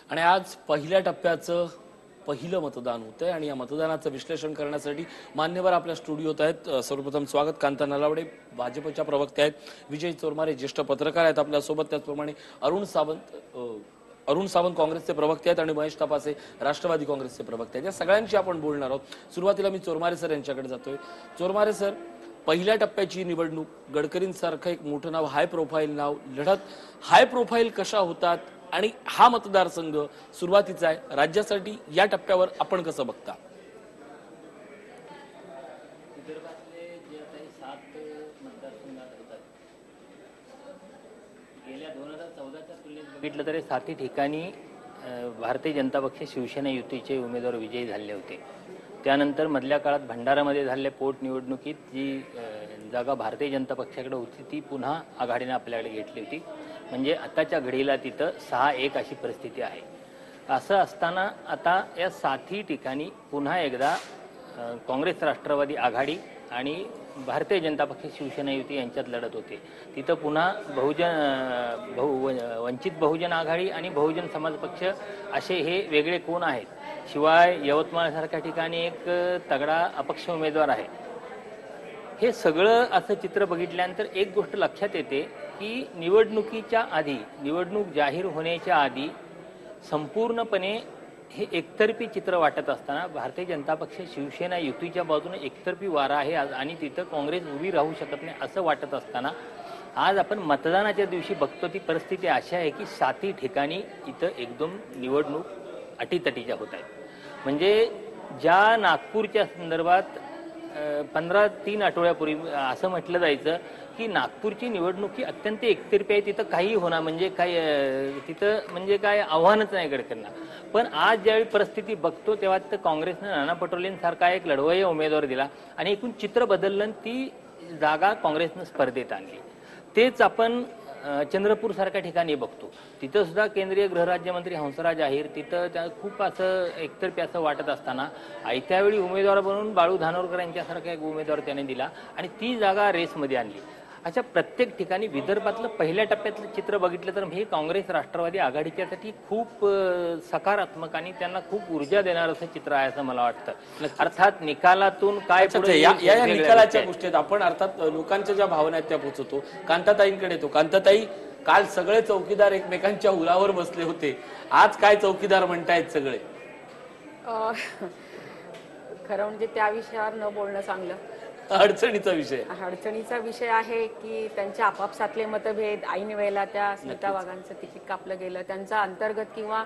आणि आज पहिल्या टप्प्याचं पहिलं मतदान होतंय आणि या मतदानाचं विश्लेषण करण्यासाठी मान्यवर आपल्या स्टुडिओत आहेत। सर्वप्रथम स्वागत कांता नलावडे भाजपच्या प्रवक्ते आहेत, विजय चोरमारे ज्येष्ठ पत्रकार आहेत आपल्यासोबत, त्याचप्रमाणे अरुण सावंत काँग्रेसचे प्रवक्ते आहेत आणि महेश तपासे राष्ट्रवादी काँग्रेसचे प्रवक्ते आहेत। या सगळ्यांशी आपण बोलणार आहोत। सुरुवातीला मी चोरमारे सर यांच्याकडे जातोय। चोरमारे सर, पहिल्या टप्प्याची निवडणूक, गडकरींसारखं एक मोठं नाव, हाय प्रोफाईल नाव, लढत हाय प्रोफाईल कशा होतात आणि हा मतदारसंघ सुरुवातीचा आहे राज्यासाठी, या टप्प्यावर आपण कसं बघता? विदर्भातले जे काही 7 मतदारसंघात होतात, गेल्या 2014च्या तुलनेत बघितलं तर 7 ठिकाणी भारतीय जनता पक्ष शिवसेना युतीचे उमेदवार विजयी झाले होते। त्यानंतर मधल्या काळात भंडारामध्ये झालेल्या पोटनिवडणुकीत जी जागा भारतीय जनता पक्षाकडे होती ती पुन्हा आघाडीने आपल्याकडे घेतली होती। म्हणजे आताच्या घडीला तिथं 6-1 अशी परिस्थिती आहे। असं असताना आता या 7ही ठिकाणी पुन्हा एकदा काँग्रेस राष्ट्रवादी आघाडी आणि भारतीय जनता पक्ष शिवसेना युती यांच्यात लढत होते। तिथं पुन्हा वंचित बहुजन आघाडी आणि बहुजन समाज पक्ष असे हे वेगळे कोण आहेत। शिवाय यवतमाळसारख्या ठिकाणी एक तगडा अपक्ष उमेदवार आहे। हे सगळं असं चित्र बघितल्यानंतर एक गोष्ट लक्षात येते की निवडणुकीच्या आधी, निवडणूक जाहीर होण्याच्या आधी संपूर्णपणे हे एकतर्फी चित्र वाटत असताना भारतीय जनता पक्ष शिवसेना युतीच्या बाजूने एकतर्फी वारा आहे आणि तिथं काँग्रेस उभी राहू शकत नाही असं वाटत असताना आज आपण मतदानाच्या दिवशी बघतो ती परिस्थिती अशी आहे की 7ही ठिकाणी इथं एकदम निवडणूक अटीतटीच्या होत आहेत। म्हणजे ज्या नागपूरच्या संदर्भात 3 आठवड्यापूर्वी असं म्हटलं जायचं की नागपूरची निवडणूक ही अत्यंत एकतर्फी आहे, तिथं काही होणार म्हणजे तिथं म्हणजे काय आव्हानच नाही गडकरींना। पण आज ज्यावेळी परिस्थिती बघतो तेव्हा तिथं काँग्रेसनं नाना पटोलेंसारखा एक लढवय्या उमेदवार दिला आणि एकूण चित्र बदललं, ती जागा काँग्रेसनं स्पर्धेत आणली। तेच आपण चंद्रपूर सारख्या ठिकाणी बघतो, तिथं सुद्धा केंद्रीय गृहराज्यमंत्री हंसराज अहिर, तिथं त्या खूप असं एकतर्फी असं वाटत असताना त्यावेळी उमेदवार बनवून बाळू धानोरकर यांच्यासारखा एक उमेदवार त्याने दिला आणि ती जागा रेसमध्ये आणली। अशा प्रत्येक ठिकाणी विदर्भातलं पहिल्या टप्प्यातलं चित्र बघितलं तर हे काँग्रेस राष्ट्रवादी आघाडीच्यासाठी खूप सकारात्मक आणि त्यांना खूप ऊर्जा देणार असं चित्र आहे असं मला वाटतं। अर्थात निकालातून काय या निकालाच्या गोष्टीत आपण अर्थात लोकांच्या ज्या भावना आहेत त्या पोहोचवतो। कांताताईंकडे येतो। कांताताई, काल सगळे चौकीदार एकमेकांच्या उरावर बसले होते, आज काय चौकीदार म्हणतायत सगळे? खरं म्हणजे त्या विषयावर न बोलणं चांगलं। अडचणीचा विषय आहे की त्यांचे आपापसातले मतभेद, ऐन वेळेला त्या स्मिता वाघांचं तिकीट कापलं गेलं, त्यांचा अंतर्गत किंवा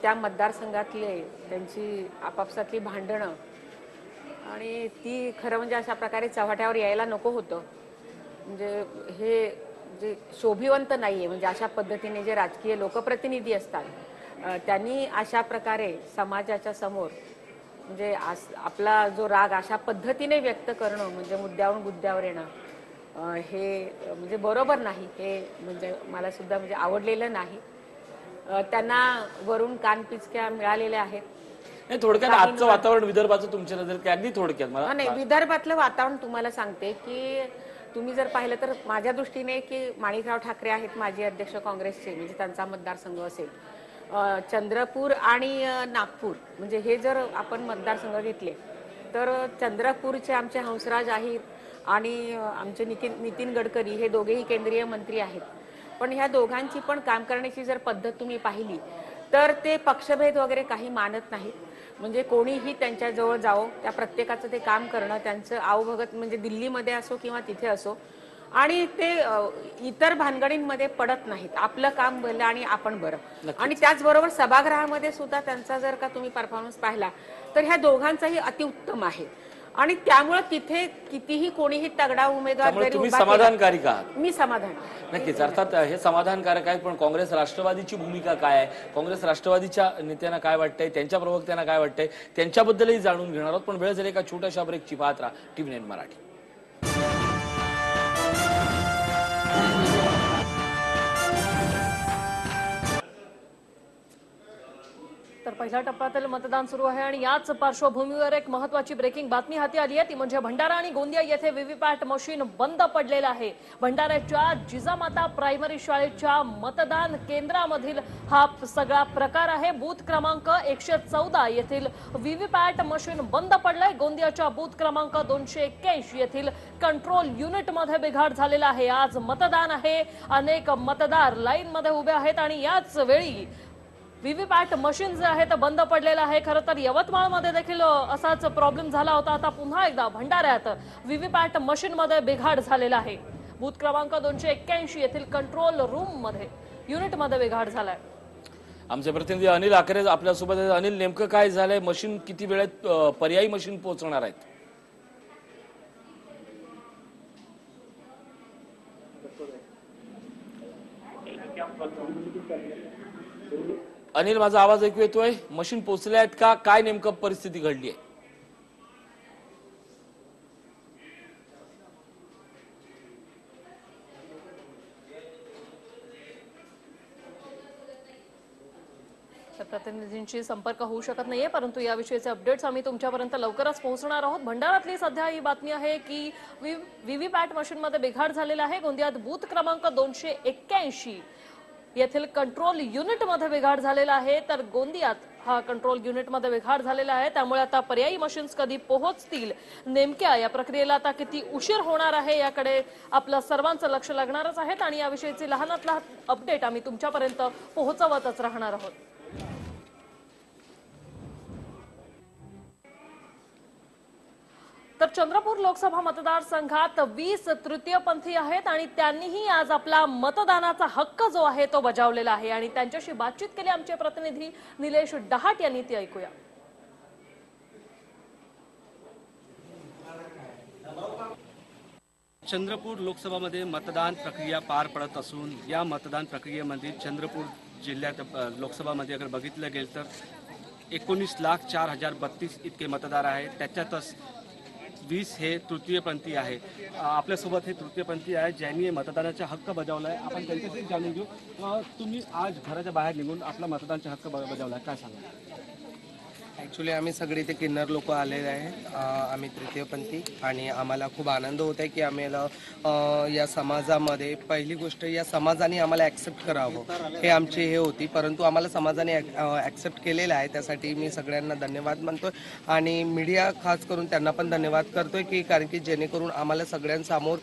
त्या मतदारसंघातले त्यांची आपापसातली भांडणं, आणि ती खरं म्हणजे अशा प्रकारे चव्हाट्यावर यायला नको होतं। म्हणजे हे जे शोभिवंत नाहीये, म्हणजे अशा पद्धतीने जे राजकीय लोकप्रतिनिधी असतात त्यांनी अशा प्रकारे समाजाच्या समोर म्हणजे आपला जो राग अशा पद्धतीने व्यक्त करणं, म्हणजे मुद्द्यावर येणं, हे म्हणजे बरोबर नाही। हे म्हणजे मला सुद्धा म्हणजे आवडलेलं नाही। त्यांना वरून कानपिचक्या मिळालेल्या आहेत। नाही, थोडक्यात आजचं वातावरण विदर्भाचं तुमच्या नजरेत काय? अगदी थोडक्यात मला नाही, विदर्भातलं वातावरण तुम्हाला सांगते की तुम्ही जर पाहिलं तर माझ्या दृष्टीने की माणिकराव ठाकरे आहेत माजी अध्यक्ष काँग्रेसचे, म्हणजे त्यांचा मतदारसंघ असेल। चंद्रपूर आणि नागपूर, म्हणजे हे जर आपण मतदारसंघ घेतले तर चंद्रपूरचे आमचे हंसराज अहिर आणि आमचे नितीन गडकरी हे दोघेही केंद्रीय मंत्री आहेत। पण ह्या दोघांची पण काम करण्याची जर पद्धत तुम्ही पाहिली तर ते पक्षभेद वगैरे काही मानत नाहीत। म्हणजे कोणीही त्यांच्या जवळ जावं, त्या प्रत्येकाचं ते काम करणं, त्यांचं आवभगत म्हणजे दिल्लीमध्ये असो किंवा तिथे असो, आणि ते इतर भानगडींमध्ये पडत नाहीत। आपलं काम भलं आणि आपण बरं। आणि त्याचबरोबर सभागृहामध्ये सुद्धा त्यांचा जर का तुम्ही परफॉर्मन्स पाहिला तर ह्या दोघांचाही अतिउत्तम आहे। आणि त्यामुळे तिथे कितीही कोणीही तगडा उमेदवार जरी तुम्ही समाधानकारी का? मी समाधान नक्कीच। अर्थात हे समाधानकारक आहे, पण काँग्रेस राष्ट्रवादीची भूमिका काय आहे, काँग्रेस राष्ट्रवादीच्या नेत्यांना काय वाटतंय, त्यांच्या प्रवक्त्यांना काय वाटतंय, त्यांच्याबद्दलही जाणून घेणार आहोत। पण वेळ झाली एका छोट्याशा ब्रेकची। पाहत राहा TV9 मराठी। तर पहिल्या टप्प्यातील मतदान सुरू आहे आणि याच पार्श्वभूमीवर एक महत्त्वाची ब्रेकिंग बातमी हाती आली आहे ती म्हणजे भंडारा आणि गोंदिया येथे व्हीव्हीपॅट मशीन बंद पडलेलं आहे। भंडाऱ्याच्या जिजामाता प्रायमरी शाळेच्या मतदान केंद्रामधील हा सगळा प्रकार आहे। बूथ क्रमांक 114 येथील व्हीव्हीपॅट मशीन बंद पडलंय। गोंदियाच्या बूथ क्रमांक 281 येथील कंट्रोल युनिट मध्ये बिघाड झालेला आहे। आज मतदान आहे, अनेक मतदार लाईन मध्ये उभे आहेत आणि याच वेळी व्हीव्हीपॅट मशीन जे आहे ते बंद पडलेलं आहे। खरं तर यवतमाळमध्ये देखील असाच प्रॉब्लेम झाला होता। आता पुन्हा एकदा भंडाऱ्यात व्हीव्हीपॅट मशीन मध्ये बिघाड झालेला आहे। बूथ क्रमांक 281 येथील कंट्रोल रूम मध्ये युनिट मध्ये बिघाड झालाय। आमचे प्रतिनिधी अनिल आकरे आपल्यासोबत आहेत। अनिल, नेमकं काय झालंय? मशीन किती वेळेत पर्यायी मशीन पोहोचणार आहेत? अनिल, माझा आवाज ऐकू येतोय? मशीन पोहोचल्या आहेत का? काय नेमकं परिस्थिती घडली आहे? प्रतिनिधींशी संपर्क होऊ शकत नाहीये, परंतु याविषयीचे अपडेट्स आम्ही तुमच्यापर्यंत लवकरच पोहोचणार आहोत। भंडारातली सध्या ही बातमी आहे की व्हीव्हीपॅट मशीन मध्ये बिघाड झालेला आहे। गोंदियात बूथ क्रमांक 281 येथील कंट्रोल युनिट मध्ये बिघाड झालेला आहे। तर गोंदियात हा कंट्रोल युनिट मध्ये बिघाड झालेला आहे, त्यामुळे आता पर्यायी मशीन्स कधी पोहोचतील, नेमक्या या प्रक्रियेला आता किती उशीर होणार आहे याकडे आपलं सर्वांचं लक्ष लागणारच आहे आणि याविषयीची लहानात लहान अपडेट आम्ही तुमच्यापर्यंत पोहोचवतच राहणार आहोत। तर चंद्रपूर लोकसभा मतदारसंघात 20 तृतीयपंथी आहेत आणि त्यांनीही आज आपला मतदानाचा हक्क जो आहे तो बजावलेला आहे आणि त्यांच्याशी बातचीत केली आमचे प्रतिनिधी निलेश डहाट यांनी, ती ऐकूया। चंद्रपूर लोकसभामध्ये मतदान प्रक्रिया पार पडत असून या मतदान प्रक्रियेमध्ये चंद्रपूर जिल्ह्यात लोकसभामध्ये अगर बघितलं गेलं तर 19,04,032 इतके मतदार आहेत। त्याच्यातच 20 हे तृतीयपंथी आहे। आपल्यासोबत हे तृतीयपंथी आहे ज्यांनी मतदानाचा हक्क बजावला आहे। आपण त्यांच्याशी जाणून घेऊ। तुम्ही आज घराच्या बाहेर निघून आपला मतदानाचा हक्क बजावला आहे, काय सांगा? ॲक्च्युली आम्ही सगळे इथे किन्नर लोक आलेले आहे। आम्ही तृतीयपंथी आणि आम्हाला खूप आनंद होत आहे की आम्हाला या समाजामध्ये पहिली गोष्ट या समाजाने आम्हाला ॲक्सेप्ट करावं हे आमची हे होती, परंतु आम्हाला समाजाने ॲक्सेप्ट केलेलं आहे। त्यासाठी मी सगळ्यांना धन्यवाद मानतोय आणि मीडिया खास करून त्यांना पण धन्यवाद करतोय की कारण की जेणेकरून आम्हाला सगळ्यांसमोर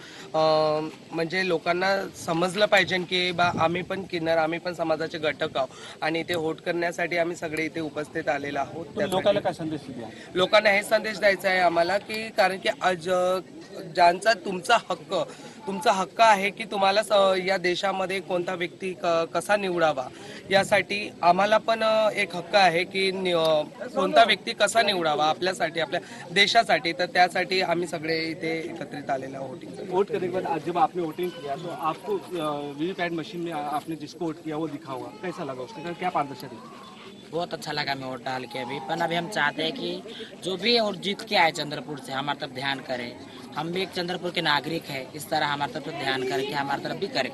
म्हणजे लोकांना समजलं पाहिजे की बा आम्ही पण किन्नर, आम्ही पण समाजाचे घटक आहोत आणि इथे वोट करण्यासाठी आम्ही सगळे इथे उपस्थित आलेलो आहोत। लोकांना काय संदेश द्या? लोकांना हे संदेश द्यायचा आहे आम्हाला की कारण की आज ज्यांचा तुमचा हक्क आहे की तुम्हाला या देशामध्ये कोणता व्यक्ती कसा निवडावा यासाठी आम्हाला पण एक हक्क आहे की कोणता व्यक्ती कसा निवडावा आपल्यासाठी, आपल्या देशासाठी। तर त्यासाठी आम्ही सगळे इथे एकत्रित आलेले आहोत। वोट करने के बाद आज जब आपने वोटिंग किया तो आपको वीवीपैट मशीन में आपने जिसको वोट किया वो दिखा होगा, कैसा लगा? उसका क्या पारदर्शिता थी? बहुत अच्छा लगा हमें वोट डाल के अभी, पर अभी हम चाहते हैं कि जो भी और जीत के आए चंद्रपुर से हमारे तरफ ध्यान करे। हम भी एक चंद्रपुर के नागरिक है, इस तरह हमारे तरफ ध्यान करे कि हमारे तरफ भी करे,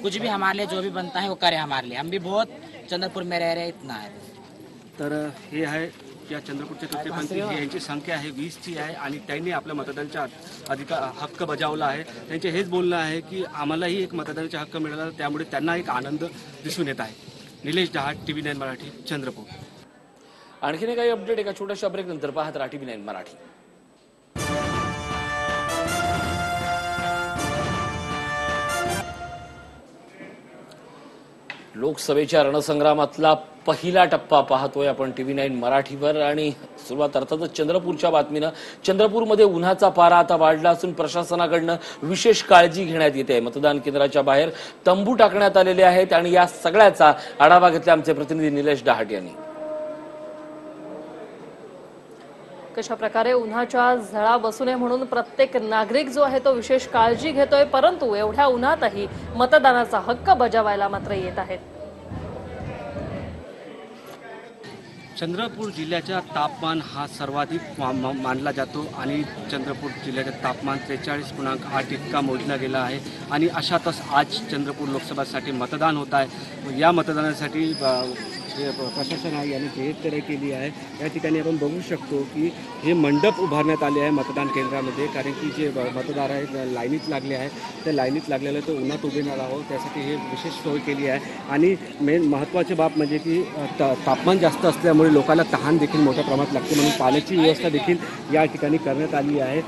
कुछ भी हमारे लिए जो भी बनता है वो करे हमारे लिए। हम भी बहुत चंद्रपुर में रह रहे, इतना है। तर हे आहे या चंद्रपूरच्या तृतीयपंथी यांची संख्या आहे 20ची आहे आणि त्यांनी आपल्या मतदानाचा हक्क बजावला आहे। त्यांचे हेच बोलणं आहे की आम्हालाही एक मतदानाचा हक्क मिळाला, त्यामुळे त्यांना एक आनंद दिसून येत आहे। निलेश डहाट, TV9 मराठी, चंद्रपूर। आणखीन काही अपडेट एका छोट्याशा ब्रेक नंतर पाहत राहा TV9 मराठी। लोकसभेच्या रणसंग्रामातला पहिला टप्पा पाहतोय आपण TV9 मराठीवर आणि सुरुवात अर्थातच चंद्रपूरच्या बातमीनं। चंद्रपूरमध्ये उन्हाचा पारा आता वाढला असून प्रशासनाकडनं विशेष काळजी घेण्यात येते। मतदान केंद्राच्या बाहेर तंबू टाकण्यात आलेले आहेत आणि या सगळ्याचा आढावा घेतला आमचे प्रतिनिधी निलेश डहाट यांनी। कशा प्रकारे उन्हाच्या झळा बसू नये म्हणून प्रत्येक नागरिक जो आहे तो विशेष काळजी घेतोय, परंतु एवढ्या उन्हातही मतदानाचा हक्क बजावायला मात्र येत आहेत। चंद्रपूर जिल्ह्याचा तापमान हा सर्वाधिक मानला जातो आणि चंद्रपूर जिल्ह्याचे तापमान 43.8 इतका मोजला गेला आहे आणि अशातच आज चंद्रपूर लोकसभेसाठी मतदान होत आहे। या मतदानासाठी जे प्रशासन आहे याने जय्यत केली आहे। या ठिकाणी आपण बघू शकतो की हे मंडप उभारण्यात आले आहे मतदान केंद्रामध्ये, कारण की जे मतदार आहेत लाईनीत लागले आहेत, त्या लाईनीत लागलेलं ते उन्हात उभे न राहावं त्यासाठी हे विशेष सोय केली आहे। आणि मेन महत्त्वाची बाब म्हणजे की तापमान जास्त असल्यामुळे लोकांना तहान देखील मोठ्या प्रमाणात लागते, म्हणून पाण्याची व्यवस्था देखील या ठिकाणी करण्यात आली आहे।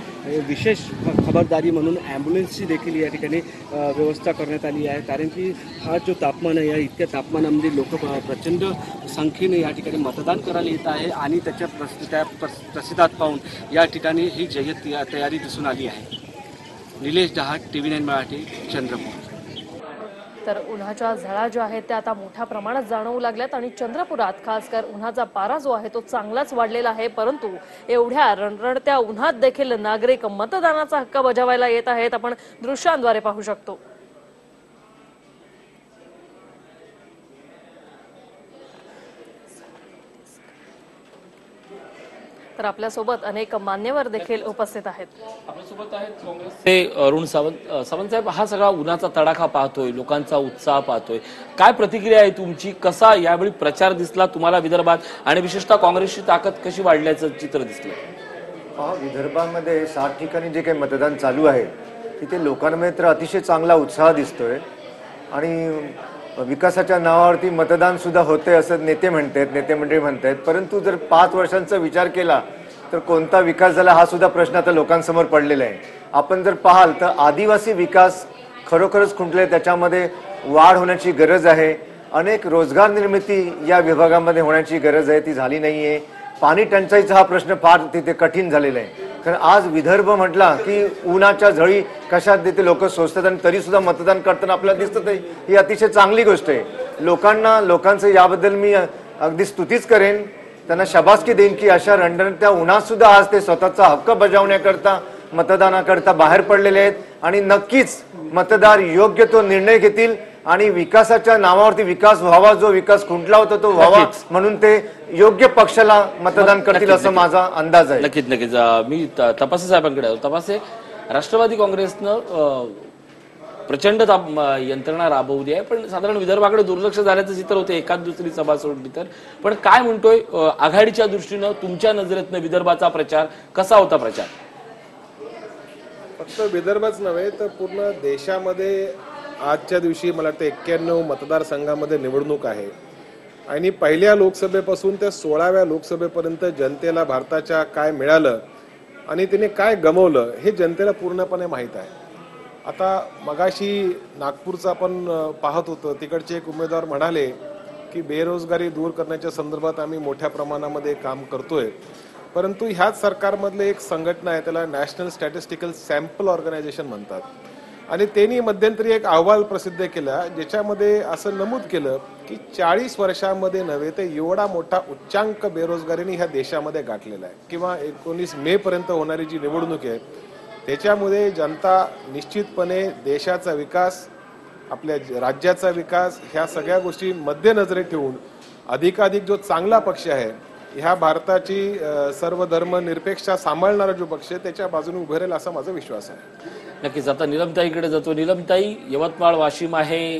विशेष खबरदारी म्हणून ॲम्ब्युलन्सची देखील या ठिकाणी व्यवस्था करण्यात आली आहे, कारण की हा जो तापमान आहे या इतक्या तापमानामध्ये लोक प्रचंड संख्येने या ठिकाणी मतदान करायला येत आहे आणि त्या प्रसिद्धात पाहून या ठिकाणी ही जय्यत तयारी दिसून आली आहे। निलेश डहाट, TV9 मराठी, चंद्रपूर। तर उन्हाच्या झळा ज्या आहेत त्या आता मोठ्या प्रमाणात जाणवू लागल्यात आणि चंद्रपुरात खासकर उन्हाचा पारा जो आहे तो चांगलाच वाढलेला आहे, परंतु एवढ्या रणरणत्या उन्हात देखील नागरिक मतदानाचा हक्क बजावायला येत आहेत। आपण दृश्यांद्वारे पाहू शकतो। तर आपल्यासोबत अनेक मान्यवर देखील उपस्थित आहेत। आपल्यासोबत आहेत काँग्रेसचे अरुण सावंत। सावंत साहेब, हा सगळा उन्हाचा तडाखा पाहतोय, लोकांचा उत्साह पाहतोय, काय प्रतिक्रिया आहे तुमची? कसा यावेळी प्रचार दिसला तुम्हाला विदर्भात आणि विशेषतः काँग्रेसची ताकद कशी वाढल्याचं चित्र दिसलं? विदर्भामध्ये 60 ठिकाणी जे काही मतदान चालू आहे तिथे लोकांमध्ये तर अतिशय चांगला उत्साह दिसतोय आणि विकासाच्या नावावरती मतदान सुद्धा होते असं नेते म्हणतात, नेते मंडळी म्हणतात। परंतु जर 5 वर्षांचा विचार केला तर कोणता विकास झाला हा सुद्धा प्रश्न आता लोकांसमोर पडलेला आहे। आपण जर पाहाल तर आदिवासी विकास खरोखरच खुंटले, त्याच्यामध्ये वाढ होण्याची गरज आहे। अनेक रोजगार निर्मिती या विभागामध्ये होण्याची गरज आहे, ती झाली नाहीये। पाणी टंचाईचा हा प्रश्न फार तिथे कठीण झालेला आहे, कारण आज विदर्भ म्हटला की उन्हाच्या झळी कशात देते लोक सोचतात आणि तरी सुद्धा मतदान करताना आपल्याला दिसतं ही अतिशय चांगली गोष्ट आहे। लोकांचं याबद्दल मी अगदी स्तुतीच करेन, त्यांना शाबासकी देईन की अशा रणरणत्या उन्हात सुद्धा आज ते स्वतःचा हक्क बजावण्याकरता मतदानाकरता बाहेर पडलेले आहेत आणि नक्कीच मतदार योग्य तो निर्णय घेतील आणि विकासाच्या नावावरती विकास व्हावा, जो विकास खुंटला होता तो व्हावा म्हणून ते योग्य पक्षाला मतदान करतील असं माझा अंदाज आहे। नक्कीच नक्कीच। मी तपासे साहेबांकडे आलो। तपासे, राष्ट्रवादी काँग्रेसनं प्रचंड यंत्रणा राबवली आहे, पण साधारण विदर्भाकडे दुर्लक्ष झाल्याचं चित्र होते एखाद दुसरी सभा सोडली तर। पण काय म्हणतोय आघाडीच्या दृष्टीनं तुमच्या नजरेतनं विदर्भाचा प्रचार कसा होता? प्रचार फक्त विदर्भच नव्हे तर पूर्ण देशामध्ये आजच्या दिवशी मला वाटतं 91 मतदारसंघामध्ये निवडणूक आहे आणि पहिल्या लोकसभेपासून ते 16व्या लोकसभेपर्यंत जनतेला भारताच्या काय मिळालं आणि तिने काय गमावलं हे जनतेला पूर्णपणे माहीत आहे। आता मगाशी नागपूरचा आपण पाहत होतो, तिकडचे एक उमेदवार म्हणाले की बेरोजगारी दूर करण्याच्या संदर्भात आम्ही मोठ्या प्रमाणामध्ये काम करतोय, परंतु ह्याच सरकारमधले एक संघटना आहे त्याला नॅशनल स्टॅटिस्टिकल सॅम्पल ऑर्गनायझेशन म्हणतात आणि त्यांनी मध्यंतरी एक अहवाल प्रसिद्ध केला ज्याच्यामध्ये असं नमूद केलं की 40 वर्षांमध्ये नव्हे तर एवढा मोठा उच्चांक बेरोजगारीने ह्या देशामध्ये गाठलेला आहे किंवा 19 मे पर्यंत होणारी जी निवडणूक आहे त्याच्यामध्ये जनता निश्चितपणे देशाचा विकास, आपल्या राज्याचा विकास ह्या सगळ्या गोष्टी मध्यनजरेत ठेवून अधिकाधिक जो चांगला पक्ष आहे ह्या भारताची सर्व धर्म निरपेक्षता सांभाळणारा जो पक्ष आहे त्याच्या बाजूने उभे राहील असा माझा विश्वास आहे। नक्कीच। आता नीलमताईकडे जातो। नीलमताई, यवतमाळ, वाशिम आहे,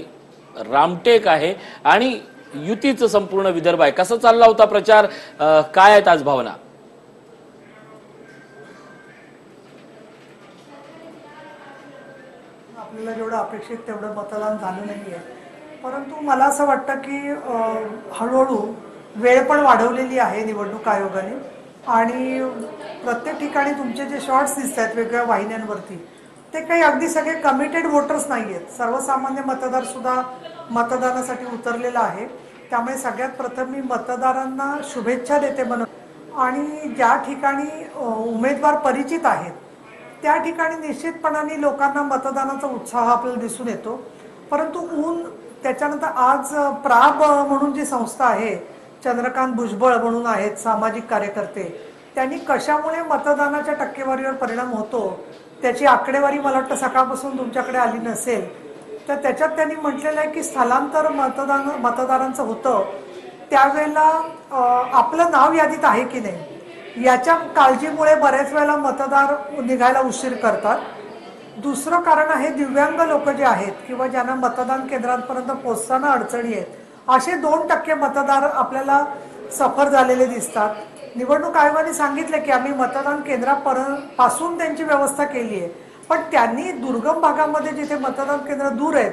रामटेक आहे आणि युतीचं संपूर्ण विदर्भ आहे, कसा चालला होता प्रचार? काय आहेत आज भावना? आपल्याला जेवढं अपेक्षित तेवढं मतदान झालं नाहीये, परंतु मला असं वाटतं की हळूहळू वेळ पण वाढवलेली आहे निवडणूक आयोगाने आणि प्रत्येक ठिकाणी तुमचे जे शॉर्ट्स दिसत आहेत वेगवेगळ्या वाहिन्यांवरती ते काही अगदी सगळे कमिटेड वोटर्स नाही आहेत, सर्वसामान्य मतदार सुद्धा मतदानासाठी उतरलेला आहे। त्यामुळे सगळ्यात प्रथम मी मतदारांना शुभेच्छा देते आणि ज्या ठिकाणी उमेदवार परिचित आहेत त्या ठिकाणी निश्चितपणाने लोकांना मतदानाचा उत्साह आपल्याला दिसून येतो। परंतु ऊन त्याच्यानंतर आज प्राब म्हणून जी संस्था आहे, चंद्रकांत भुजबळ म्हणून आहेत सामाजिक कार्यकर्ते, त्यांनी कशामुळे मतदानाच्या टक्केवारीवर परिणाम होतो त्याची आकडेवारी मला वाटतं सकाळपासून तुमच्याकडे आली नसेल, तर त्याच्यात त्यांनी म्हटलेलं आहे की स्थलांतर मतदारांचं होतं त्यावेळेला आपलं नाव यादीत आहे की नाही याच्या काळजीमुळे बऱ्याच वेळेला मतदार निघायला उशीर करतात। दुसरं कारण आहे दिव्यांग लोक जे आहेत किंवा ज्यांना मतदान केंद्रांपर्यंत पोहोचताना अडचणी आहेत असे 2% मतदार आपल्याला सफर झालेले दिसतात. निवडणूक आयोगाने सांगितलं की आम्ही मतदान केंद्रापासून त्यांची व्यवस्था केली आहे, पण त्यांनी दुर्गम भागामध्ये जिथे मतदान केंद्र दूर आहेत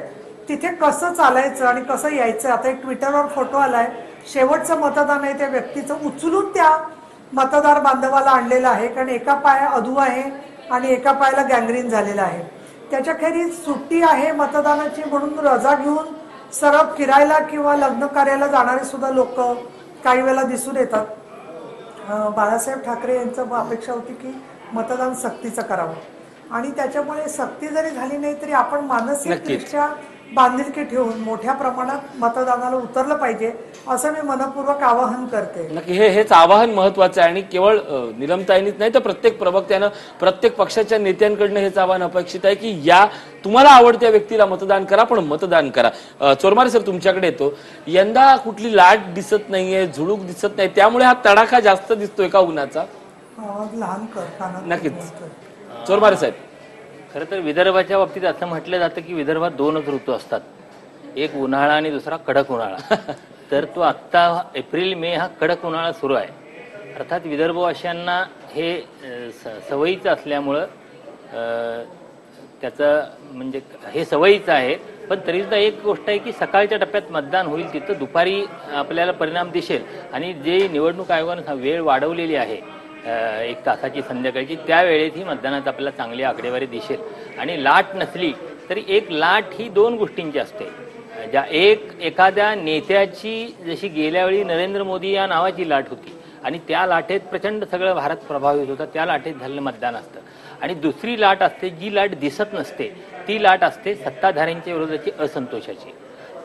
तिथे कसं चालायचं आणि कसं यायचं. आता एक ट्विटरवर फोटो आलाय, शेवटचं मतदान आहे त्या व्यक्तीचं उचलून त्या मतदार बांधवाला आणलेलं आहे, कारण एका पाया अधू आहे आणि एका पायाला गँग्रीन झालेला आहे. त्याच्या खेरीज सुट्टी आहे मतदानाची म्हणून रजा घेऊन सरळ फिरायला किंवा लग्न कार्याला जाणारे सुद्धा लोक काही वेळेला दिसून येतात. बाळासाहेब ठाकरे यांचं अपेक्षा होती की मतदान सक्तीचं करावं आणि त्याच्यामुळे सक्ती जरी झाली नाही तरी आपण मानसिकदृष्ट्या बांधिलकी ठेवून मोठ्या प्रमाणात मतदानाला उतरलं पाहिजे असं मी मनपूर्वक आवाहन करते. नक्की हेच आवाहन महत्वाचं आहे आणि केवळ निलमताईंनीच नाही तर प्रत्येक प्रवक्त्यानं प्रत्येक पक्षाच्या नेत्यांकडनं हेच आवाहन अपेक्षित आहे की या तुम्हाला आवडत्या व्यक्तीला मतदान करा, पण मतदान करा. चोरमारे सर तुमच्याकडे येतो. यंदा कुठली लाट दिसत नाहीये, झुळूक दिसत नाही, त्यामुळे हा तडाखा जास्त दिसतोय का उन्हाचा? लहान कर नक्कीच चोरमारे साहेब. खरं तर विदर्भाच्या बाबतीत असं म्हटलं जातं की विदर्भात 2च ऋतू असतात, एक उन्हाळा आणि दुसरा कडक उन्हाळा. तर तो आत्ता एप्रिल मे हा कडक उन्हाळा सुरू आहे. अर्थात विदर्भवासियांना हे सवयीचं असल्यामुळं त्याचं म्हणजे हे सवयीचं आहे. पण तरीसुद्धा एक गोष्ट आहे की सकाळच्या टप्प्यात मतदान होईल तिथं दुपारी आपल्याला परिणाम दिसेल आणि जे निवडणूक आयोगानं वेळ वाढवलेली आहे 1 तासाची संध्याकाळची, त्यावेळेत ही मतदानात आपल्याला चांगली आकडेवारी दिसेल. आणि लाट नसली तरी एक लाट ही 2 गोष्टींची असते. ज्या एखाद्या नेत्याची जशी गेल्या वेळी नरेंद्र मोदी या नावाची लाट होती आणि त्या लाटेत प्रचंड सगळं भारत प्रभावित होता, त्या लाटेत झालेलं मतदान असतं. आणि दुसरी लाट असते जी लाट दिसत नसते, ती लाट असते सत्ताधाऱ्यांच्या विरोधाची असंतोषाची.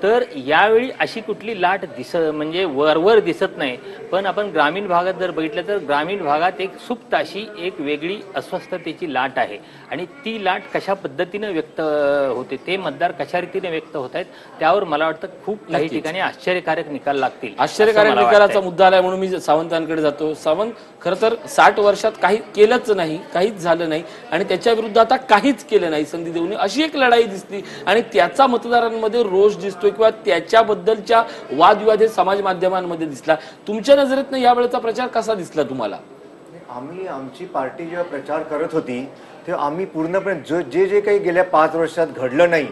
तर यावेळी अशी कुठली लाट म्हणजे वरवर दिसत नाही. पण आपण ग्रामीण भागात जर बघितलं तर ग्रामीण भागात एक सुप्त अशी एक वेगळी अस्वस्थतेची लाट आहे आणि ती लाट कशा पद्धतीनं व्यक्त होते, ते मतदार कशा रीतीने व्यक्त होत आहेत त्यावर मला वाटतं खूप काही ठिकाणी आश्चर्यकारक निकाल लागतील. आश्चर्यकारक निकालाचा मुद्दा आलाय म्हणून मी सावंतांकडे जातो. सावंत, खरं तर 60 वर्षात काही केलंच नाही, काहीच झालं नाही आणि त्याच्या विरुद्ध आता काहीच केलं नाही संधी देऊन अशी एक लढाई दिसली आणि त्याचा मतदारांमध्ये रोष दिसतो किंवा त्याच्याबद्दलच्या वादविवाद हे समाज माध्यमांमध्ये दिसला. तुमच्या नजरेतनं यावेळेचा प्रचार कसा दिसला तुम्हाला? आमची पार्टी जेव्हा प्रचार करत होती तेव्हा आम्ही पूर्णपणे जे काही गेल्या 5 वर्षात घडलं नाही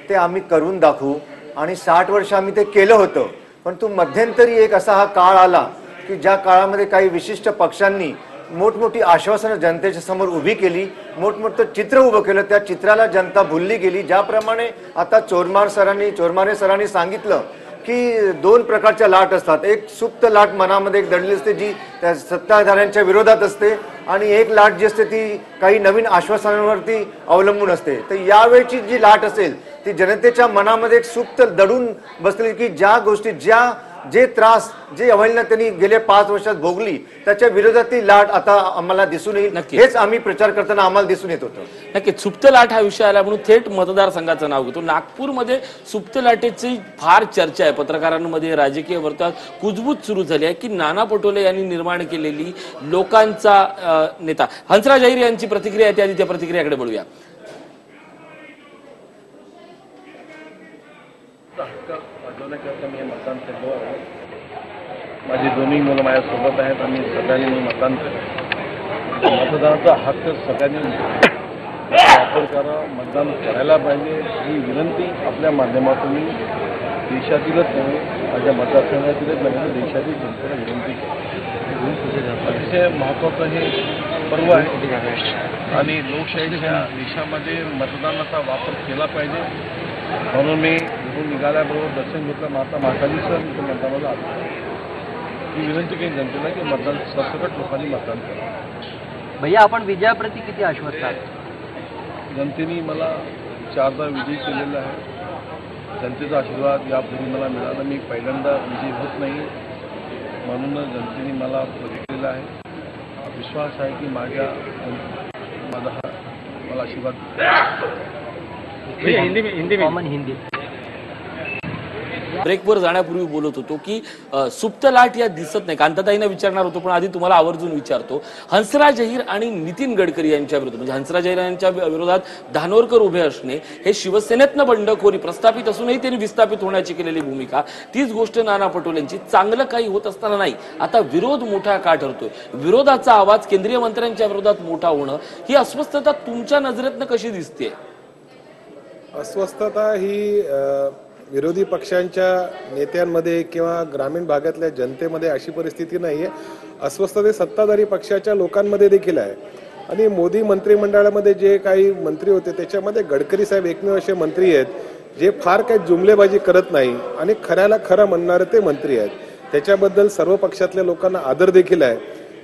ते आम्ही करून दाखवू आणि 60 वर्ष आम्ही ते केलं होतं. पण तो मध्यंतरी एक असा हा काळ आला की ज्या काळामध्ये काही विशिष्ट पक्षांनी मोठमोठी आश्वासनं जनतेच्या समोर उभी केली, मोठमोठं चित्र उभं केलं, त्या चित्राला जनता भुलली गेली. ज्याप्रमाणे आता चोरमारे सरांनी सांगितलं की 2 प्रकारच्या लाट असतात. एक सुप्त लाट मनामध्ये एक दडली असते जी त्या सत्ताधाऱ्यांच्या विरोधात असते आणि एक लाट जी असते ती काही नवीन आश्वासनांवरती अवलंबून असते. तर यावेळची जी लाट असेल ती जनतेच्या मनामध्ये एक सुप्त दडून बसली की ज्या गोष्टी जे त्रास जे अवहेलना त्यांनी गेल्या 5 वर्षात भोगली त्याच्या विरोधातली लाट आता आम्हाला दिसून येईल. हेच आम्ही प्रचार करताना आम्हाला दिसून येत होतं. नक्कीच सुप्त लाट हा विषय आला म्हणून थेट मतदारसंघाचं नाव घेतो. नागपूरमध्ये सुप्त लाटेची फार चर्चा आहे. पत्रकारांमध्ये राजकीय वर्तुळात कुजबूज सुरू झाली आहे की नाना पटोले यांनी निर्माण केलेली लोकांचा नेता. हंसराज अहिर यांची प्रतिक्रिया आहे, त्याआधी त्या प्रतिक्रियाकडे बोलूया. मी मतदान केलं आहे. माझी दोन्ही मुलं माझ्यासोबत आहेत आणि सगळ्यांनी मी मतदान केलं. मतदानाचा हक्क सगळ्यांनी वापर करा, मतदान करायला पाहिजे ही विनंती आपल्या माध्यमातून मी देशातीलच नव्हे, माझ्या मतदारसंघातीलच नव्हे देशातील जनतेला विनंती करतो. अतिशय महत्त्वाचं हे पर्व आहे आणि लोकशाहीच्या देशामध्ये मतदानाचा वापर केला पाहिजे. म्हणून मी इथून निघाल्याबरोबर दर्शन घेतलं. माता महाकालीचं मी मतदानाला आलो. मी विनंती केली जनतेला की मतदान सरसकट लोकांनी मतदान करावं. भैया, आपण विजयाप्रती किती आश्वस्त आहात? जनतेने मला 4दा विजयी केलेला आहे. जनतेचा आशीर्वाद यापूर्वी मला मिळाला. मी पहिल्यांदा विजयी होत नाही म्हणून जनतेने मला बघितलेला आहे. विश्वास आहे की मला आशीर्वाद. हिंदी में कॉमन हिंदी ब्रेकवर जाण्यापूर्वी बोलत होतो की सुप्त लाट या दिसत नाही. कांताताईंना विचारणार होतो, पण आधी तुम्हाला आवर्जून विचारतो. हंसराज अहिर आणि नितीन गडकरी यांच्या विरोधात, म्हणजे हंसराज अहिर यांच्या विरोधात धानोरकर उभे असणे हे शिवसेनेतनं बंडखोरी प्रस्थापित असूनही त्यांनी विस्थापित होण्याची केलेली भूमिका, तीच गोष्ट नाना पटोलेंची. चांगलं काही होत असताना नाही, आता विरोध मोठा का ठरतोय? विरोधाचा आवाज केंद्रीय मंत्र्यांच्या विरोधात मोठा होणं, ही अस्वस्थता तुमच्या नजरेतनं कशी दिसते? अस्वस्थता ही विरोधी पक्षांच्या नेत्यांमध्ये किंवा ग्रामीण भागातल्या जनतेमध्ये अशी परिस्थिती नाहीये. अस्वस्थता सत्ताधारी पक्षाच्या लोकांमध्ये देखील आहे. आणि मोदी मंत्रिमंडळामध्ये जे काही मंत्री होते त्याच्यामध्ये गडकरी साहेब एकमेव असे मंत्री आहेत जे फार काही जुमलेबाजी करत नाही आणि खऱ्याला खरं म्हणणारे ते मंत्री आहेत. त्याच्याबद्दल सर्व पक्षातल्या लोकांना आदर देखील आहे.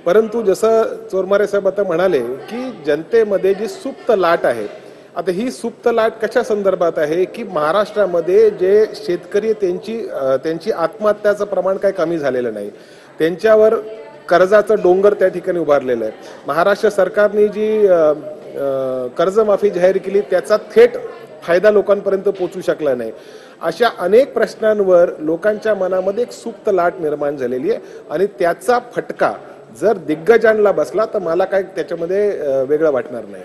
परंतु जसं चोरमारे साहेब आता म्हणाले की जनतेमध्ये जी सुप्त लाट आहे, आता ही सुप्त लाट कशा संदर्भात आहे की महाराष्ट्रामध्ये जे शेतकरी त्यांची आत्महत्याचं प्रमाण काही कमी झालेलं नाही. त्यांच्यावर कर्जाचं डोंगर त्या ठिकाणी उभारलेलं आहे. महाराष्ट्र सरकारने जी कर्जमाफी जाहीर केली त्याचा थेट फायदा लोकांपर्यंत पोहोचू शकला नाही. अशा अनेक प्रश्नांवर लोकांच्या मनामध्ये एक सुप्त लाट निर्माण झालेली आहे आणि त्याचा फटका जर दिग्गजांना बसला तर मला काय त्याच्यामध्ये वेगळं वाटणार नाही.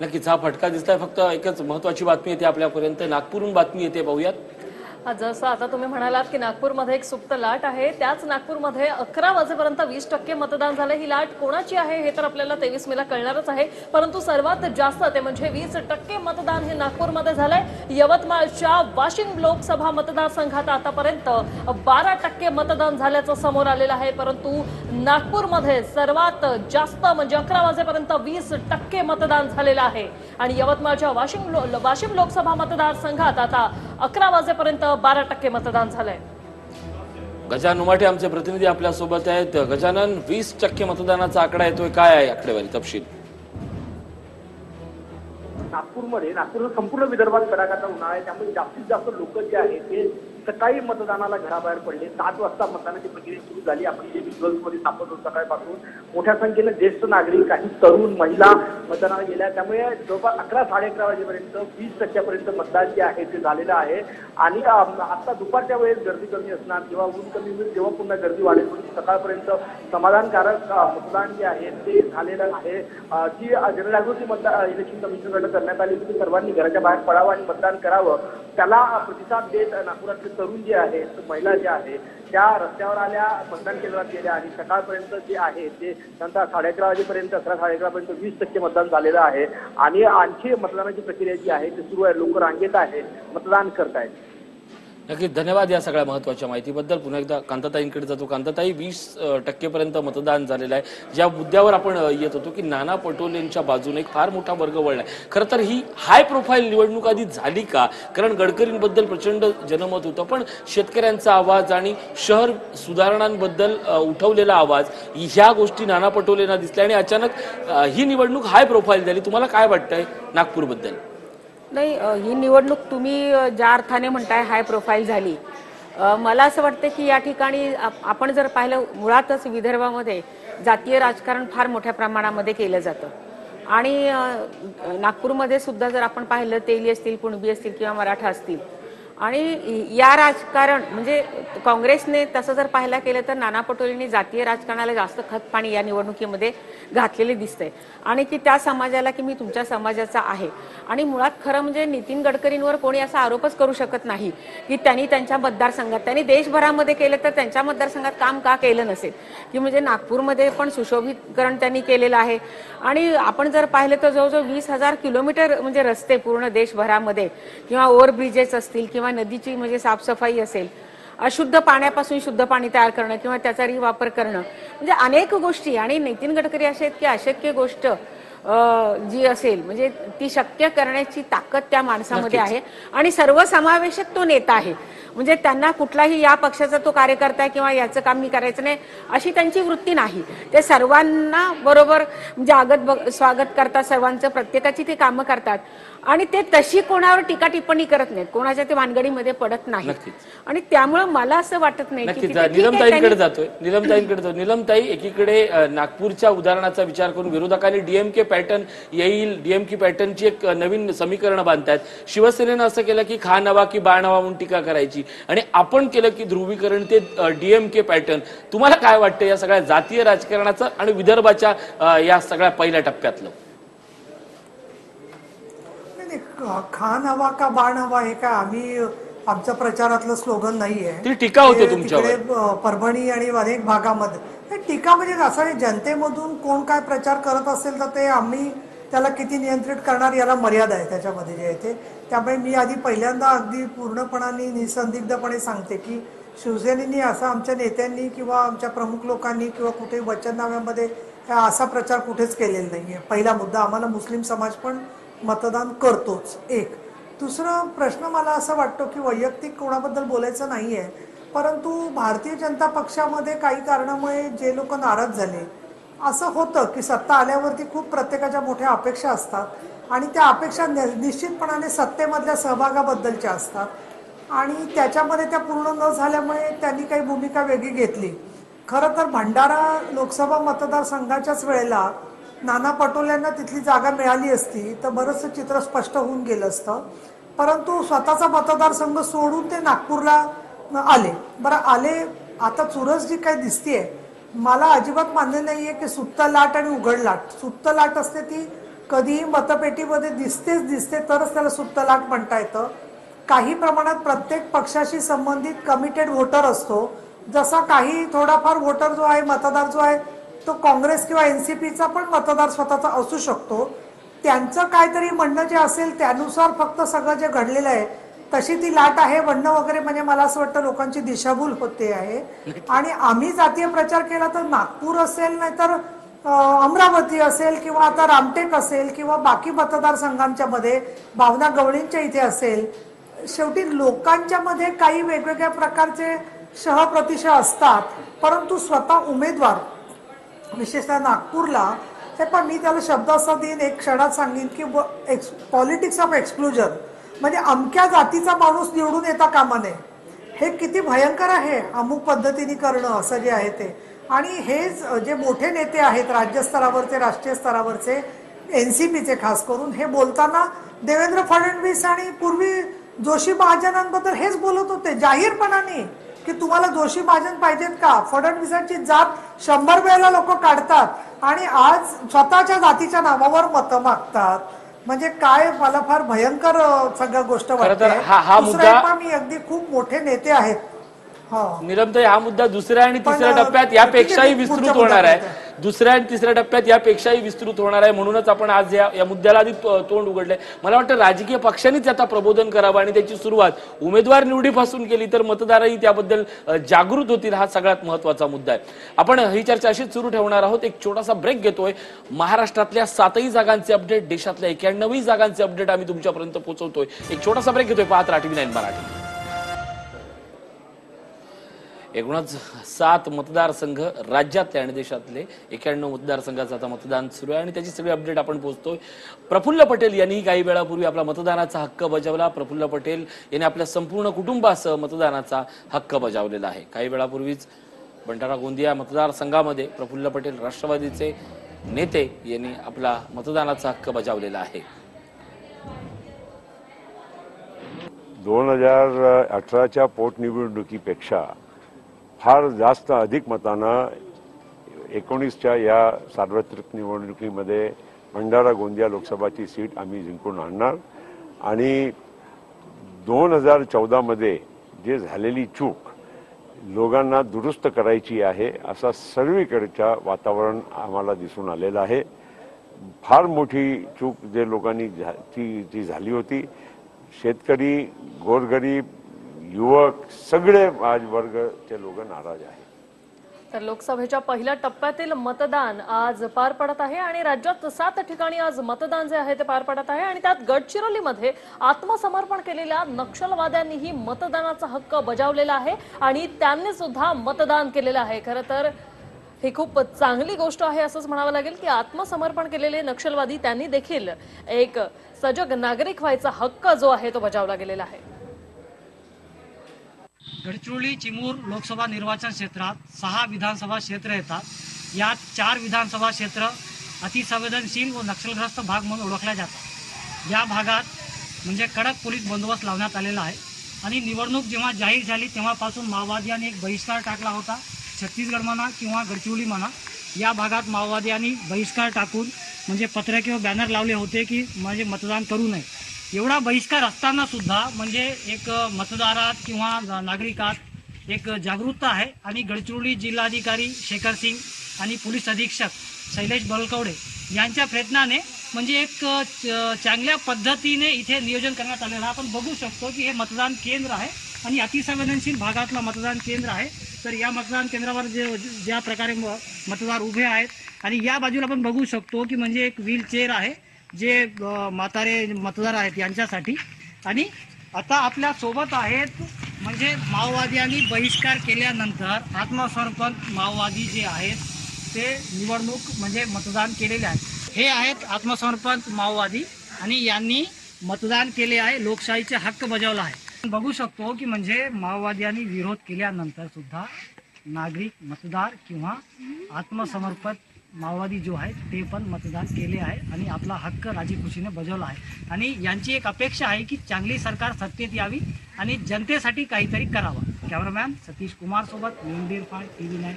नक्कीच हा फटका दिसताय. फक्त एकच महत्वाची बातमी येते आपल्यापर्यंत, नागपूरहून बातमी येते, पाहूयात. जसं आता तुम्ही म्हणालात की नागपूरमध्ये एक सुप्त लाट आहे, त्याच नागपूरमध्ये 11 वाजेपर्यंत 20% मतदान झालं. ही लाट कोणाची आहे हे तर आपल्याला 23 मेला कळणारच आहे, परंतु सर्वात जास्त ते म्हणजे 20% मतदान हे नागपूरमध्ये झालंय. यवतमाळच्या वाशिम लोकसभा मतदारसंघात आतापर्यंत 12% मतदान झाल्याचं समोर आलेलं आहे, परंतु नागपूरमध्ये सर्वात जास्त म्हणजे 11 वाजेपर्यंत 20% मतदान झालेलं आहे. आणि यवतमाळच्या वाशिम लोकसभा मतदारसंघात आता 11 वाजेपर्यंत 12% मतदान झालंय. गजानन उमाटे आमचे प्रतिनिधी आपल्या सोबत आहेत. गजानन, 20% मतदानाचा आकडा येतोय, काय आहे आकडेवारी तपशील? नागपूर संपूर्ण विदर्भात कडाक्याचा उन्हाळा आहे, त्यामुळे जास्तीत जास्त लोक जे आहेत ते सकाळी मतदानाला घराबाहेर पडले. 7 वाजता मतदानाची प्रक्रिया सुरू झाली. आपण जे व्हिज्युअल्समध्ये सापडतो सकाळपासून मोठ्या संख्येनं ज्येष्ठ नागरिक, काही तरुण महिला मतदानाला गेल्या. त्यामुळे जवळपास 11-11:30 वाजेपर्यंत 20% मतदान जे आहे ते झालेलं आहे. आणि आता दुपारच्या वेळेस गर्दी कमी असणार, जेव्हा ऊन कमी होईल तेव्हा पुन्हा गर्दी वाढेल. पण सकाळपर्यंत समाधानकारक मतदान जे आहे ते झालेलं आहे. जी जनजागृती इलेक्शन कमिशनकडनं करण्यात आली होती, सर्वांनी घराच्या बाहेर पडावं आणि मतदान करावं, त्याला प्रतिसाद देत नागपुरातले तरुण जे आहेत, महिला ज्या आहेत त्या रस्त्यावर आल्या, मतदान केंद्रात गेल्या आणि सकाळपर्यंत जे आहे ते नंतर 11:30 वाजेपर्यंत 11-11:30 20% मतदान झालेलं आहे. आणि आणखी मतदानाची प्रक्रिया जी आहे ती सुरू आहे. लोक रांगेत आहेत, मतदान करतायत. नक्कीच धन्यवाद या सगळ्या महत्वाच्या माहितीबद्दल. पुन्हा एकदा कांताताईंकडे जातो. कांताताई, 20% पर्यंत मतदान झालेलं आहे. ज्या मुद्द्यावर आपण येत होतो की नाना पटोलेंच्या बाजूने एक फार मोठा वर्ग वळलाय. खरं तर ही हाय प्रोफाईल निवडणूक आधी झाली का? कारण गडकरींबद्दल प्रचंड जनमत होतं, पण शेतकऱ्यांचा आवाज आणि शहर सुधारणांबद्दल उठवलेला आवाज, ह्या गोष्टी नाना पटोलेंना दिसल्या आणि अचानक ही निवडणूक हाय प्रोफाईल झाली. तुम्हाला काय वाटतंय नागपूरबद्दल? नाही, ही निवडणूक तुम्ही ज्या अर्थाने म्हणताय हाय प्रोफाईल झाली, मला असं वाटतं की या ठिकाणी आपण जर पाहिलं, मुळातच विदर्भामध्ये जातीय राजकारण फार मोठ्या प्रमाणामध्ये केलं जातं. आणि नागपूरमध्ये सुद्धा जर आपण पाहिलं, तेली असतील, कुणबी असतील किंवा मराठा असतील, आणि या राजकारण म्हणजे काँग्रेसने तसं जर पाहायला केलं तर नाना पटोलेंनी जातीय राजकारणाला जास्त खतपाणी या निवडणुकीमध्ये घातलेले दिसतंय. आणि की त्या समाजाला की मी तुमच्या समाजाचा आहे. आणि मुळात खरं म्हणजे नितीन गडकरींवर कोणी असा आरोपच करू शकत नाही की त्यांनी त्यांच्या मतदारसंघात, त्यांनी देशभरामध्ये केलं तर त्यांच्या मतदारसंघात काम का केलं नसेल, की म्हणजे नागपूरमध्ये पण सुशोभीकरण त्यांनी केलेलं आहे. आणि आपण जर पाहिलं तर जवळजवळ 20,000 किलोमीटर म्हणजे रस्ते पूर्ण देशभरामध्ये, किंवा ओव्हरब्रिजेस असतील किंवा नदीची म्हणजे साफसफाई असेल, अशुद्ध पाण्यापासून शुद्ध पाणी तयार करणं किंवा त्याचा रिवापर करणं, म्हणजे अनेक गोष्टी. आणि नितीन गडकरी असे आहेत की अशक्य गोष्ट जी असेल म्हणजे ती शक्य करण्याची ताकद त्या माणसामध्ये आहे आणि सर्वसमावेशक तो नेता आहे. म्हणजे त्यांना कुठलाही या पक्षाचा तो कार्यकर्ता आहे किंवा याचं काम मी करायचं नाही अशी त्यांची वृत्ती नाही. ते सर्वांना बरोबर म्हणजे स्वागत करतात, सर्वांचं प्रत्येकाची ते कामं करतात आणि ते तशी कोणावर टीका टिप्पणी करत नाहीत, कोणाच्या ते भानगडीमध्ये पडत नाही. आणि त्यामुळे मला असं वाटत नाही की निलमताईंकडे जातोय. निलमताई, एकीकडे नागपूरच्या उदाहरणाचा विचार करून विरोधकांनी डीएमके पॅटर्न येईल, डीएमके पॅटर्नची एक नवीन समीकरण बांधतायत. शिवसेनेनं असं केलं की खा नवा की बा नवा म्हणून टीका करायची आणि आपण केलं की ध्रुवीकरण ते डीएमके पॅटर्न. तुम्हाला काय वाटतं या सगळ्या जातीय राजकारणाचं आणि विदर्भाच्या या सगळ्या पहिल्या टप्प्यातलं? खान हवा का बाण हवा हे काय आम्ही आमच्या प्रचारातलं स्लोगन नाहीये. ती टीका होते तुमच्यावर परभणी आणि अनेक भागामध्ये. टीका म्हणजे असं जनतेमधून कोण काय प्रचार करत असेल तर ते आम्ही त्याला किती नियंत्रित करणार याला मर्यादा आहे त्याच्यामध्ये जे आहे ते. त्यामुळे मी आधी पहिल्यांदा अगदी पूर्णपणाने निसंदिग्धपणे सांगते की शिवसेनेनी असं आमच्या नेत्यांनी किंवा आमच्या प्रमुख लोकांनी किंवा कुठे वचननाम्यामध्ये असा प्रचार कुठेच केलेला नाहीये. पहिला मुद्दा. आम्हाला मुस्लिम समाज पण मतदान करतोच. एक. दुसरा प्रश्न मला असं वाटतं की वैयक्तिक कोणाबद्दल बोलायचं नाहीये, परंतु भारतीय जनता पक्षामध्ये काही कारणामुळे जे लोक नाराज झाले, असं होतं की सत्ता आल्यावरती खूप प्रत्येकाच्या मोठ्या अपेक्षा असतात आणि त्या अपेक्षा निश्चितपणाने सत्तेमधल्या सहभागाबद्दलच्या असतात आणि त्याच्यामध्ये त्या पूर्ण न झाल्यामुळे त्यांनी काही भूमिका वेगळी घेतली. खरं तर भंडारा लोकसभा मतदारसंघाच्याच वेळेला नाना पटोलेंना तिथली जागा मिळाली असती तर बरंचसं चित्र स्पष्ट होऊन गेलं असतं, परंतु स्वतःचा मतदारसंघ सोडून ते नागपूरला आले. बरं आले, आता चुरस जी काही दिसतीये मला अजिबात मान्य नाहीये की सुप्त लाट आणि उघड लाट. सुप्त लाट असते ती कधीही मतपेटीमध्ये दिसते तरच त्याला सुप्त लाट म्हणता येतं. काही प्रमाणात प्रत्येक पक्षाशी संबंधित कमिटेड व्होटर असतो, जसा काही थोडाफार व्होटर जो आहे, मतदार जो आहे तो काँग्रेस किंवा एनसीपीचा पण मतदार स्वतःचा असू शकतो. त्यांचं काहीतरी म्हणणं जे असेल त्यानुसार फक्त सगळं जे घडलेलं आहे तशी ती लाट आहे म्हणणं वगैरे, म्हणजे मला असं वाटतं लोकांची दिशाभूल होते आहे. आणि आम्ही जातीय प्रचार केला तर नागपूर असेल, नाहीतर अमरावती असेल किंवा आता रामटेक असेल किंवा बाकी मतदारसंघांच्या मध्ये भावना गवळींच्या इथे असेल, शेवटी लोकांच्या मध्ये काही वेगवेगळ्या प्रकारचे शहप्रतिशय असतात, परंतु स्वतः उमेदवार विशेषतः नागपूरला हे पण मी त्याला शब्द असा देईन, एक क्षणात सांगेन की पॉलिटिक्स ऑफ एक्सक्लुजन, म्हणजे अमक्या जातीचा माणूस निवडून येता कामा नये. हे किती भयंकर आहे अमुक पद्धतीने करणं असं जे आहे ते. आणि हेच जे मोठे नेते आहेत राज्यस्तरावरचे, राष्ट्रीय स्तरावरचे, एनसीपीचे खास करून, हे बोलताना देवेंद्र फडणवीस आणि पूर्वी जोशी महाजनांबद्दल हेच बोलत होते जाहीरपणाने की तुम्हाला जोशी महाजन पाहिजेत का. फडणवीसांची जात 100 वेळेला लोक काढतात आणि आज स्वतःच्या जातीच्या नावावर मतं मागतात. म्हणजे काय, मला फार भयंकर सगळ्या गोष्ट वाटते. दुसरा मी अगदी खूप मोठे नेते आहेत. निलमताई, हा मुद्दा दुसऱ्या आणि तिसऱ्या टप्प्यात यापेक्षाही विस्तृत होणार आहे. दुसऱ्या आणि तिसऱ्या टप्प्यात यापेक्षाही विस्तृत होणार आहे. म्हणूनच आपण आज या मुद्द्याला आधी तोंड उघडलंय. मला वाटतं राजकीय पक्षांनीच आता प्रबोधन करावं आणि त्याची सुरुवात उमेदवार निवडीपासून केली तर मतदारही त्याबद्दल जागृत होतील. हा सगळ्यात महत्वाचा मुद्दा आहे. आपण ही चर्चा अशीच सुरू ठेवणार आहोत. एक छोटासा ब्रेक घेतोय. महाराष्ट्रातल्या 7ही जागांचे अपडेट, देशातल्या 91 जागांचे अपडेट आम्ही तुमच्यापर्यंत पोहोचवतोय. एक छोटासा ब्रेक घेतोय. पाहत राहा TV9 मराठी. एकूणच 7 मतदारसंघ राज्यातले आणि देशातले 91 मतदारसंघाचं आता मतदान सुरू आहे आणि त्याची सगळी अपडेट आपण पोहोचतोय. प्रफुल्ल पटेल यांनी काही वेळापूर्वी आपला मतदानाचा हक्क बजावला. प्रफुल्ल पटेल यांनी आपल्या संपूर्ण कुटुंबासह मतदानाचा हक्क बजावलेला आहे. काही वेळापूर्वीच भंडारा गोंदिया मतदारसंघामध्ये प्रफुल्ल पटेल राष्ट्रवादीचे नेते यांनी आपला मतदानाचा हक्क बजावलेला आहे. 2018च्या पोटनिवडणुकीपेक्षा फार जास्त अधिक मतानं 19च्या या सार्वत्रिक निवडणुकीमध्ये भंडारा गोंदिया लोकसभाची सीट आम्ही जिंकून आणणार आणि 2014मध्ये जे झालेली चूक लोकांना दुरुस्त करायची आहे असा सर्वीकडच्या वातावरण आम्हाला दिसून आलेलं आहे. फार मोठी चूक जे लोकांनी ती झाली होती. शेतकरी, गोरगरीब, युवक सगळे आज वर्गचे लोक नाराज आहेत. तर लोकसभेच्या पहिल्या टप्प्यातील मतदान आज पार पडत आहे आणि राज्यात 7 ठिकाणी आज मतदान जे आहे ते पार पडत आहे आणि त्यात गडचिरोलीमध्ये आत्मसमर्पण केलेल्या नक्षलवाद्यांनीही मतदानाचा हक्क बजावलेला आहे आणि त्यांनी सुद्धा मतदान केलेलं आहे। खरं तर ही खूप चांगली गोष्ट आहे असंच म्हणावं लागेल की आत्मसमर्पण केलेले नक्षलवादी त्यांनी देखील एक सजग नागरिक व्हायचा हक्क जो आहे तो बजावला गेलेला आहे। गडचिरोली चिमूर लोकसभा निर्वाचन क्षेत्रात 6 विधानसभा क्षेत्र येतात। यात 4 विधानसभा क्षेत्र अतिसंवेदनशील व नक्षलग्रस्त भाग म्हणून ओळखल्या जातात। या भागात म्हणजे कडक पोलीस बंदोबस्त लावण्यात आलेला आहे आणि निवडणूक जेव्हा जाहीर झाली तेव्हापासून माओवाद्यांनी एक बहिष्कार टाकला होता। छत्तीसगड म्हणा किंवा गडचिरोली म्हणा या भागात माओवाद्यांनी बहिष्कार टाकून म्हणजे पत्रके व बॅनर लावले होते की म्हणजे मतदान करू नये। एवढा बहिष्कार असताना सुद्धा म्हणजे एक मतदारात किंवा नागरिकात एक जागरूकता आहे आणि गडचिरोली जिल्हाधिकारी शेखर सिंग आणि पोलीस अधीक्षक शैलेश बलकवडे यांच्या प्रयत्नाने म्हणजे एक चांगल्या पद्धतीने इथे नियोजन करण्यात आलेलं आहे। आपण बघू शकतो की हे मतदान केंद्र आहे आणि अतिसंवेदनशील भागातला मतदान केंद्र आहे। तर या मतदान केंद्रावर ज्या प्रकारे मतदार उभे आहेत आणि या बाजूला आपण बघू शकतो की म्हणजे एक व्हीलचेअर आहे जे म्हातारे मतदार आहेत यांच्यासाठी। आणि आता आपल्या सोबत आहेत म्हणजे माओवाद्यांनी बहिष्कार केल्यानंतर आत्मसमर्पण माओवादी जे आहेत ते निवडणूक म्हणजे मतदान केलेले आहेत। हे आहेत आत्मसमर्पण माओवादी आणि यांनी मतदान केले आहे, लोकशाहीचे हक्क बजावला आहे। बघू शकतो की म्हणजे माओवाद्यांनी विरोध केल्यानंतर सुद्धा नागरिक मतदार किंवा आत्मसमर्पण माओवादी जो आहे ते पण मतदान केले आहे आणि आपला हक्क राजीखुशीने बजावला आहे आणि यांची एक अपेक्षा आहे की चांगली सरकार सत्तेत यावी आणि जनतेसाठी काहीतरी करावं। कॅमेरामॅन सतीश कुमार सोबत रणबीर फाळ, TV9।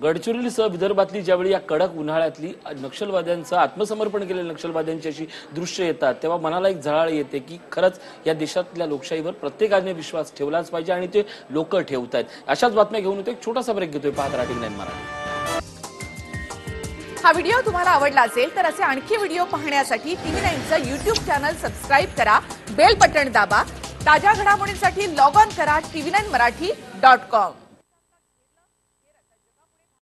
गडचिरोलीसह विदर्भातली ज्यावेळी या कडक उन्हाळ्यातली नक्षलवाद्यांचं आत्मसमर्पण केलेल्या नक्षलवाद्यांची अशी दृश्य येतात तेव्हा मनाला एक झळाळ येते की खरंच या देशातल्या लोकशाहीवर प्रत्येकाने विश्वास ठेवलाच पाहिजे आणि ते लोक ठेवतायत। अशाच बातम्या घेऊन येतो, एक छोटासा ब्रेक घेतोय। पाहत राहा TV9 मराठी। हा व्हिडिओ तुम्हाला आवडला असेल तर असे आणखी व्हिडिओ पाहण्यासाठी TV9चं YouTube चॅनल सबस्क्राइब करा, बेल बटन दाबा। ताज्या घडामोडींसाठी लॉग ऑन करा tv9marathi.com।